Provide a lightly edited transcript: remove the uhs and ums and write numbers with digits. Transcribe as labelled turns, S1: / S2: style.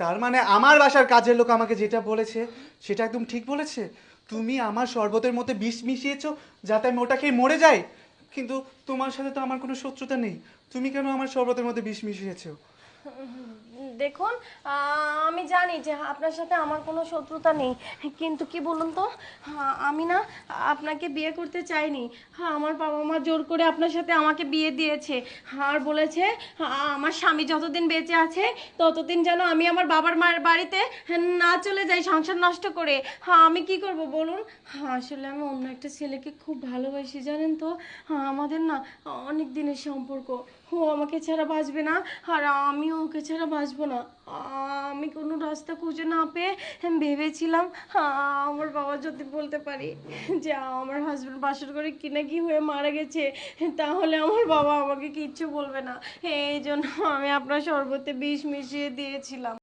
S1: তার মানে আমার বাসার কাজের লোক আমাকে যেটা বলেছে সেটা একদম ঠিক বলেছে। তুমি আমার শরবতের মধ্যে বিষ মিশিয়েছো যাতে আমি ওটা খেয়ে মরে যাই। কিন্তু তোমার সাথে তো আমার কোনো শত্রুতা নেই, তুমি কেন আমার শরবতের মধ্যে বিষ মিশিয়েছো?
S2: দেখুন, আমি জানি যে আপনার সাথে আমার কোনো শত্রুতা নেই, কিন্তু কি বলুন তো, আমি না আপনাকে বিয়ে করতে চাইনি। আমার বাবা মা জোর করে আপনার সাথে আমাকে বিয়ে দিয়েছে, আর বলেছে আমার স্বামী যতদিন বেঁচে আছে ততদিন যেন আমি আমার বাবার মায়ের বাড়িতে না চলে যাই সংসার নষ্ট করে। আমি কি করব বলুন? আসলে আমি অন্য একটা ছেলেকে খুব ভালোবাসি, জানেন তো। আমাদের না অনেক দিনের সম্পর্ক। ও আমাকে ছাড়া বাঁচবে না, আর আমিও ওকে ছাড়া বাঁচবো না। আমি কোনো রাস্তা খুঁজে না পেয়ে ভেবেছিলাম আমার বাবা যদি বলতে পারি যে আমার হাজব্যান্ড বাসর করে কিনা কি হয়ে মারা গেছে, তাহলে আমার বাবা আমাকে কিচ্ছু বলবে না। এই জন্য আমি আপনার শরবতে বিষ মিশিয়ে দিয়েছিলাম।